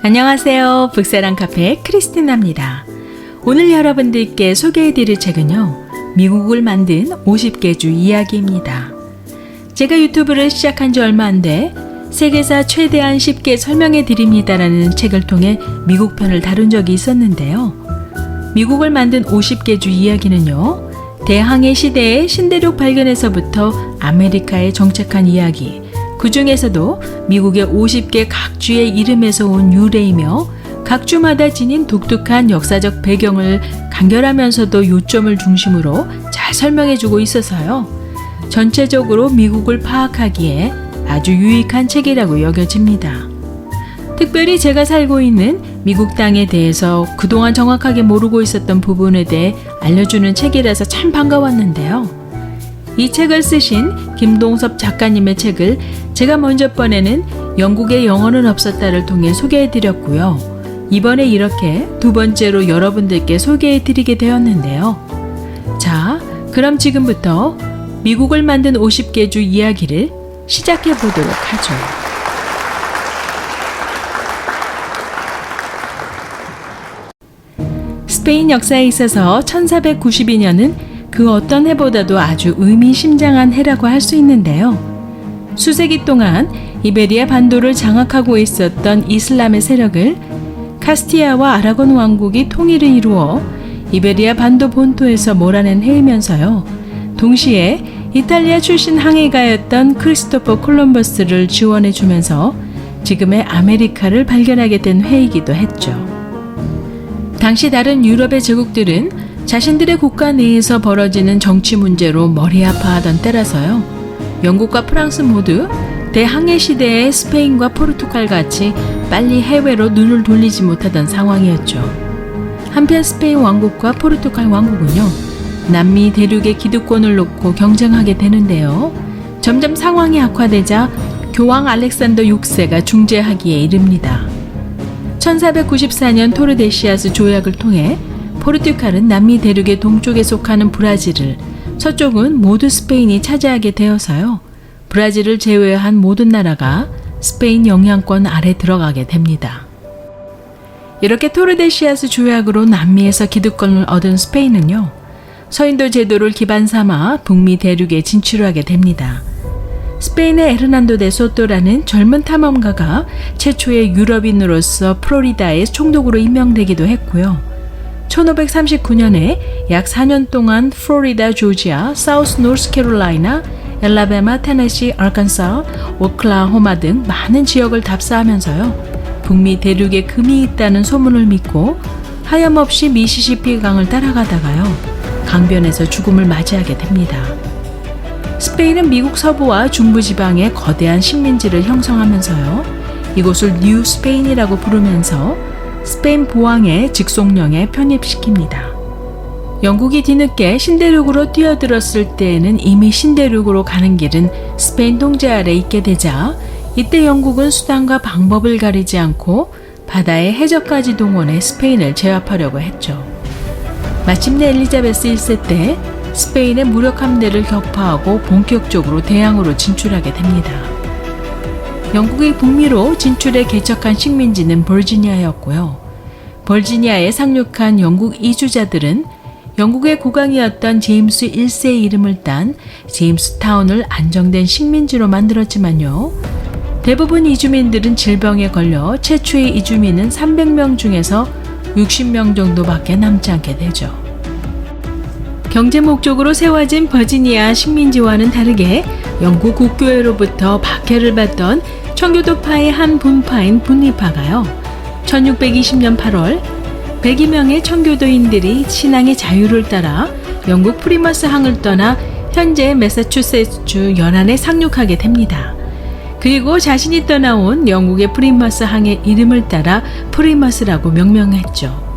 안녕하세요. 북사랑 카페 크리스티나입니다. 오늘 여러분들께 소개해드릴 책은요, 미국을 만든 50개 주 이야기입니다. 제가 유튜브를 시작한 지 얼마 안 돼 세계사 최대한 쉽게 설명해드립니다라는 책을 통해 미국 편을 다룬 적이 있었는데요. 미국을 만든 50개 주 이야기는요, 대항해 시대의 신대륙 발견에서부터 아메리카에 정착한 이야기, 그 중에서도 미국의 50개 각 주의 이름에서 온 유래이며 각 주마다 지닌 독특한 역사적 배경을 간결하면서도 요점을 중심으로 잘 설명해주고 있어서요. 전체적으로 미국을 파악하기에 아주 유익한 책이라고 여겨집니다. 특별히 제가 살고 있는 미국 땅에 대해서 그동안 정확하게 모르고 있었던 부분에 대해 알려주는 책이라서 참 반가웠는데요. 이 책을 쓰신 김동섭 작가님의 책을 제가 먼저 번에는 영국에 영어는 없었다를 통해 소개해드렸고요. 이번에 이렇게 두 번째로 여러분들께 소개해드리게 되었는데요. 자, 그럼 지금부터 미국을 만든 50개 주 이야기를 시작해보도록 하죠. 스페인 역사에 있어서 1492년은 그 어떤 해보다도 아주 의미심장한 해라고 할 수 있는데요. 수세기 동안 이베리아 반도를 장악하고 있었던 이슬람의 세력을 카스티아와 아라곤 왕국이 통일을 이루어 이베리아 반도 본토에서 몰아낸 해이면서요. 동시에 이탈리아 출신 항해가였던 크리스토퍼 콜럼버스를 지원해주면서 지금의 아메리카를 발견하게 된 해이기도 했죠. 당시 다른 유럽의 제국들은 자신들의 국가 내에서 벌어지는 정치 문제로 머리 아파하던 때라서요. 영국과 프랑스 모두 대항해 시대의 스페인과 포르투갈 같이 빨리 해외로 눈을 돌리지 못하던 상황이었죠. 한편 스페인 왕국과 포르투갈 왕국은요, 남미 대륙의 기득권을 놓고 경쟁하게 되는데요. 점점 상황이 악화되자 교황 알렉산더 6세가 중재하기에 이릅니다. 1494년 토르데시아스 조약을 통해 포르투갈은 남미 대륙의 동쪽에 속하는 브라질을, 서쪽은 모두 스페인이 차지하게 되어서요. 브라질을 제외한 모든 나라가 스페인 영향권 아래 들어가게 됩니다. 이렇게 토르데시아스 조약으로 남미에서 기득권을 얻은 스페인은요, 서인도 제도를 기반 삼아 북미 대륙에 진출하게 됩니다. 스페인의 에르난도 데 소토라는 젊은 탐험가가 최초의 유럽인으로서 플로리다의 총독으로 임명되기도 했고요. 1539년에 약 4년 동안 플로리다, 조지아, 사우스 노스캐롤라이나, 엘라베마, 테네시, 아칸사, 오클라호마 등 많은 지역을 답사하면서요. 북미 대륙에 금이 있다는 소문을 믿고 하염없이 미시시피 강을 따라가다가요. 강변에서 죽음을 맞이하게 됩니다. 스페인은 미국 서부와 중부 지방에 거대한 식민지를 형성하면서요. 이곳을 뉴 스페인이라고 부르면서 스페인 보왕의 직속령에 편입시킵니다. 영국이 뒤늦게 신대륙으로 뛰어들었을 때에는 이미 신대륙으로 가는 길은 스페인 통제 아래 있게 되자 이때 영국은 수단과 방법을 가리지 않고 바다의 해적까지 동원해 스페인을 제압하려고 했죠. 마침내 엘리자베스 1세 때 스페인의 무력 함대를 격파하고 본격적으로 대항으로 진출하게 됩니다. 영국의 북미로 진출해 개척한 식민지는 버지니아였고요. 버지니아에 상륙한 영국 이주자들은 영국의 국왕이었던 제임스 1세의 이름을 딴 제임스 타운을 안정된 식민지로 만들었지만요. 대부분 이주민들은 질병에 걸려 최초의 이주민은 300명 중에서 60명 정도밖에 남지 않게 되죠. 경제 목적으로 세워진 버지니아 식민지와는 다르게 영국 국교회로부터 박해를 받던 청교도파의 한 분파인 분리파가요. 1620년 8월 102명의 청교도인들이 신앙의 자유를 따라 영국 프리머스 항을 떠나 현재 매사추세츠 연안에 상륙하게 됩니다. 그리고 자신이 떠나온 영국의 프리머스 항의 이름을 따라 프리머스라고 명명했죠.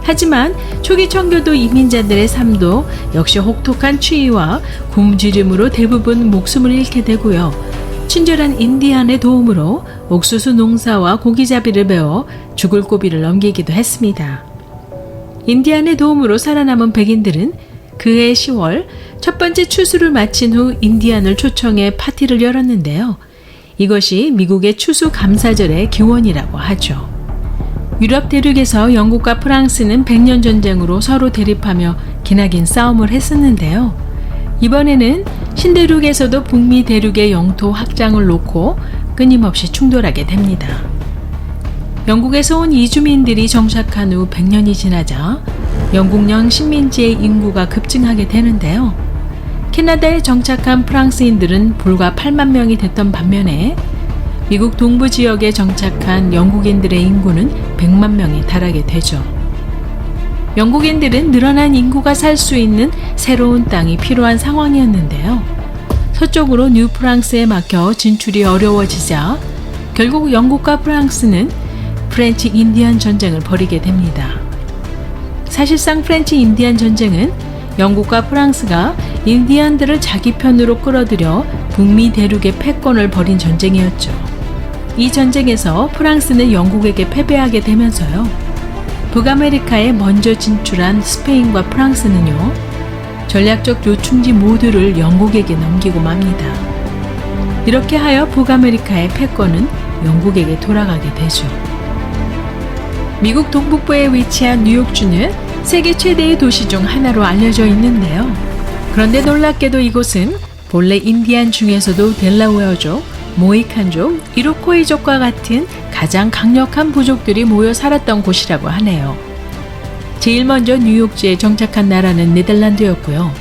하지만 초기 청교도 이민자들의 삶도 역시 혹독한 추위와 굶주림으로 대부분 목숨을 잃게 되고요. 친절한 인디안의 도움으로 옥수수 농사와 고기잡이를 배워 죽을 고비를 넘기기도 했습니다. 인디안의 도움으로 살아남은 백인들은 그해 10월 첫 번째 추수를 마친 후 인디안을 초청해 파티를 열었는데요. 이것이 미국의 추수 감사절의 기원이라고 하죠. 유럽 대륙에서 영국과 프랑스는 100년 전쟁으로 서로 대립하며 기나긴 싸움을 했었는데요. 이번에는 신대륙에서도 북미 대륙의 영토 확장을 놓고 끊임없이 충돌하게 됩니다. 영국에서 온 이주민들이 정착한 후 100년이 지나자 영국령 식민지의 인구가 급증하게 되는데요. 캐나다에 정착한 프랑스인들은 불과 8만 명이 됐던 반면에 미국 동부 지역에 정착한 영국인들의 인구는 100만 명에 달하게 되죠. 영국인들은 늘어난 인구가 살 수 있는 새로운 땅이 필요한 상황이었는데요. 서쪽으로 뉴프랑스에 막혀 진출이 어려워지자 결국 영국과 프랑스는 프렌치 인디안 전쟁을 벌이게 됩니다. 사실상 프렌치 인디안 전쟁은 영국과 프랑스가 인디안들을 자기 편으로 끌어들여 북미 대륙의 패권을 벌인 전쟁이었죠. 이 전쟁에서 프랑스는 영국에게 패배하게 되면서요. 북아메리카에 먼저 진출한 스페인과 프랑스는요. 전략적 요충지 모두를 영국에게 넘기고 맙니다. 이렇게 하여 북아메리카의 패권은 영국에게 돌아가게 되죠. 미국 동북부에 위치한 뉴욕주는 세계 최대의 도시 중 하나로 알려져 있는데요. 그런데 놀랍게도 이곳은 본래 인디안 중에서도 델라웨어족, 모히칸족, 이로코이족과 같은 가장 강력한 부족들이 모여 살았던 곳이라고 하네요. 제일 먼저 뉴욕주에 정착한 나라는 네덜란드였고요.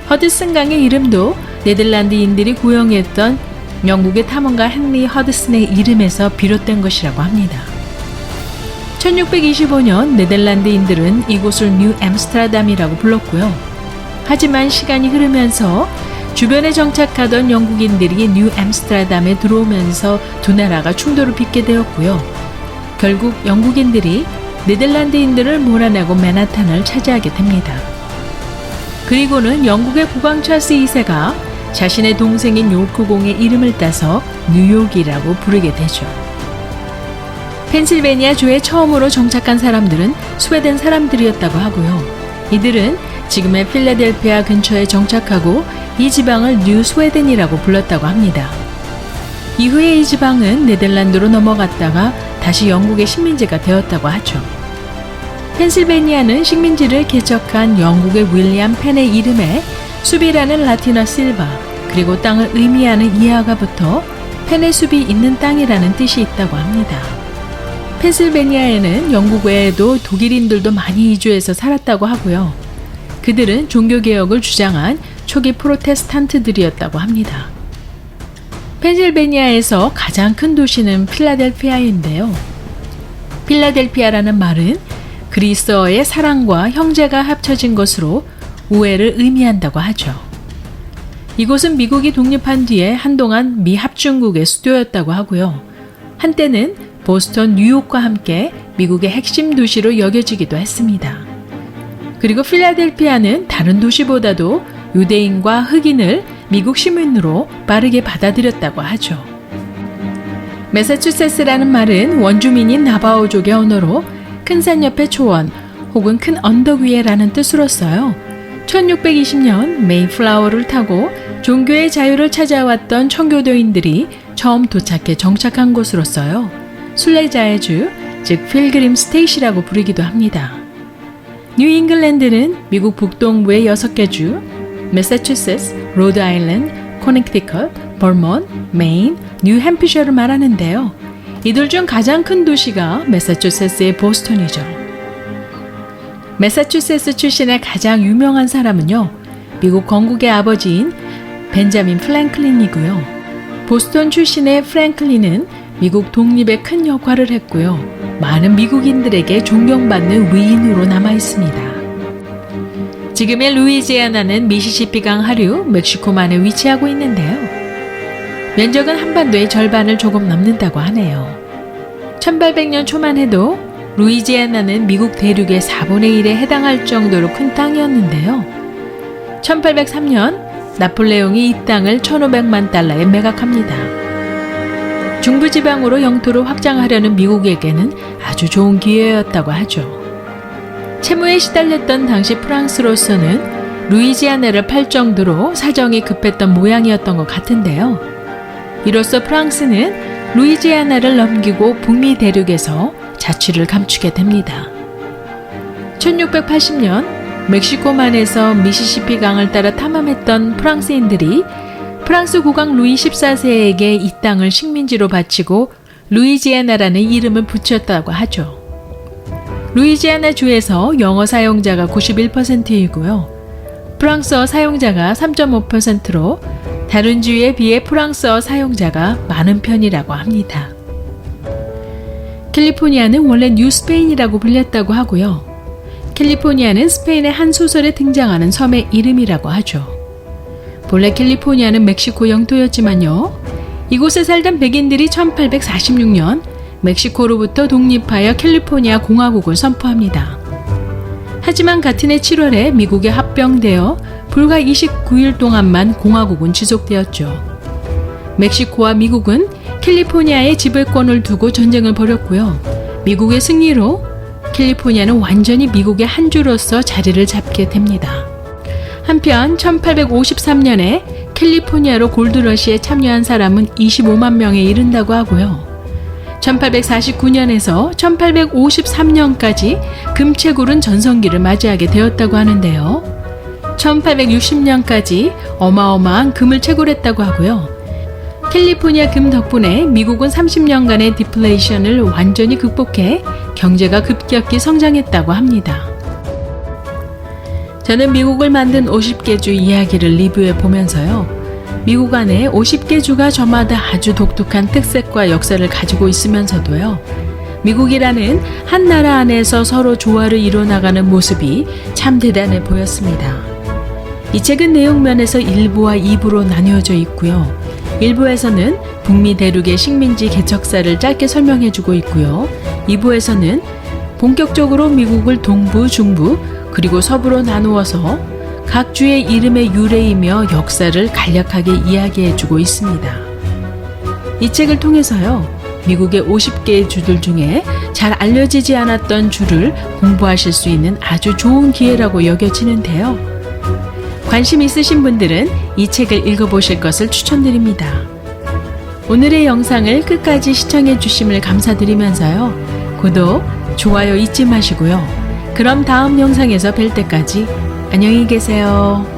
허드슨강의 이름도 네덜란드인들이 고용했던 영국의 탐험가 헨리 허드슨의 이름에서 비롯된 것이라고 합니다. 1625년 네덜란드인들은 이곳을 뉴 엠스트라담이라고 불렀고요. 하지만 시간이 흐르면서 주변에 정착하던 영국인들이 뉴 엠스트라담에 들어오면서 두 나라가 충돌을 빚게 되었고요. 결국 영국인들이 네덜란드인들을 몰아내고 맨하탄을 차지하게 됩니다. 그리고는 영국의 국왕 찰스 2세가 자신의 동생인 요크공의 이름을 따서 뉴욕이라고 부르게 되죠. 펜실베니아 주에 처음으로 정착한 사람들은 스웨덴 사람들이었다고 하고요. 이들은 지금의 필라델피아 근처에 정착하고 이 지방을 뉴 스웨덴이라고 불렀다고 합니다. 이후에 이 지방은 네덜란드로 넘어갔다가 다시 영국의 식민지가 되었다고 하죠. 펜실베니아는 식민지를 개척한 영국의 윌리엄 펜의 이름에 숲이라는 라틴어 실바 그리고 땅을 의미하는 이하가 붙어 펜의 숲이 있는 땅이라는 뜻이 있다고 합니다. 펜실베니아에는 영국 외에도 독일인들도 많이 이주해서 살았다고 하고요. 그들은 종교개혁을 주장한 초기 프로테스탄트들이었다고 합니다. 펜실베니아에서 가장 큰 도시는 필라델피아인데요. 필라델피아라는 말은 그리스어의 사랑과 형제가 합쳐진 것으로 우애를 의미한다고 하죠. 이곳은 미국이 독립한 뒤에 한동안 미 합중국의 수도였다고 하고요. 한때는 보스턴, 뉴욕과 함께 미국의 핵심 도시로 여겨지기도 했습니다. 그리고 필라델피아는 다른 도시보다도 유대인과 흑인을 미국 시민으로 빠르게 받아들였다고 하죠. 매사추세츠라는 말은 원주민인 나바오족의 언어로 큰 산 옆의 초원 혹은 큰 언덕 위에라는 뜻으로 써요. 1620년 메이플라워를 타고 종교의 자유를 찾아왔던 청교도인들이 처음 도착해 정착한 곳으로서요. 순례자의 주, 즉 필그림 스테이시라고 부르기도 합니다. 뉴잉글랜드는 미국 북동부의 6개 주, 매사추세츠, 로드아일랜드, 코네티컷, 버몬트, 메인, 뉴햄피셔를 말하는데요. 이들 중 가장 큰 도시가 매사추세츠의 보스턴이죠. 매사추세츠 출신의 가장 유명한 사람은요. 미국 건국의 아버지인 벤자민 프랭클린이고요. 보스턴 출신의 프랭클린은 미국 독립에 큰 역할을 했고요. 많은 미국인들에게 존경받는 위인으로 남아있습니다. 지금의 루이지애나는 미시시피강 하류, 멕시코만에 위치하고 있는데요. 면적은 한반도의 절반을 조금 넘는다고 하네요. 1800년 초만 해도 루이지애나는 미국 대륙의 4분의 1에 해당할 정도로 큰 땅이었는데요. 1803년 나폴레옹이 이 땅을 1500만 달러에 매각합니다. 중부지방으로 영토를 확장하려는 미국에게는 아주 좋은 기회였다고 하죠. 채무에 시달렸던 당시 프랑스로서는 루이지아나를 팔 정도로 사정이 급했던 모양이었던 것 같은데요. 이로써 프랑스는 루이지아나를 넘기고 북미 대륙에서 자취를 감추게 됩니다. 1680년 멕시코만에서 미시시피 강을 따라 탐험했던 프랑스인들이 프랑스 국왕 루이 14세에게 이 땅을 식민지로 바치고 루이지애나라는 이름을 붙였다고 하죠. 루이지애나 주에서 영어 사용자가 91%이고요. 프랑스어 사용자가 3.5%로 다른 주에 비해 프랑스어 사용자가 많은 편이라고 합니다. 캘리포니아는 원래 뉴 스페인이라고 불렸다고 하고요. 캘리포니아는 스페인의 한 소설에 등장하는 섬의 이름이라고 하죠. 본래 캘리포니아는 멕시코 영토였지만요. 이곳에 살던 백인들이 1846년 멕시코로부터 독립하여 캘리포니아 공화국을 선포합니다. 하지만 같은 해 7월에 미국에 합병되어 불과 29일 동안만 공화국은 지속되었죠. 멕시코와 미국은 캘리포니아에 지배권을 두고 전쟁을 벌였고요. 미국의 승리로 캘리포니아는 완전히 미국의 한 주로서 자리를 잡게 됩니다. 한편 1853년에 캘리포니아로 골드러시에 참여한 사람은 25만 명에 이른다고 하고요. 1849년에서 1853년까지 금채굴은 전성기를 맞이하게 되었다고 하는데요. 1860년까지 어마어마한 금을 채굴했다고 하고요. 캘리포니아 금 덕분에 미국은 30년간의 디플레이션을 완전히 극복해 경제가 급격히 성장했다고 합니다. 저는 미국을 만든 50개 주 이야기를 리뷰해 보면서요. 미국 안에 50개 주가 저마다 아주 독특한 특색과 역사를 가지고 있으면서도요. 미국이라는 한 나라 안에서 서로 조화를 이뤄나가는 모습이 참 대단해 보였습니다. 이 책은 내용면에서 1부와 2부로 나뉘어져 있고요. 1부에서는 북미 대륙의 식민지 개척사를 짧게 설명해주고 있고요. 2부에서는 본격적으로 미국을 동부, 중부, 그리고 서부로 나누어서 각 주의 이름의 유래이며 역사를 간략하게 이야기해주고 있습니다. 이 책을 통해서요, 미국의 50개의 주들 중에 잘 알려지지 않았던 주를 공부하실 수 있는 아주 좋은 기회라고 여겨지는데요. 관심 있으신 분들은 이 책을 읽어보실 것을 추천드립니다. 오늘의 영상을 끝까지 시청해 주심을 감사드리면서요. 구독, 좋아요 잊지 마시고요. 그럼 다음 영상에서 뵐 때까지 안녕히 계세요.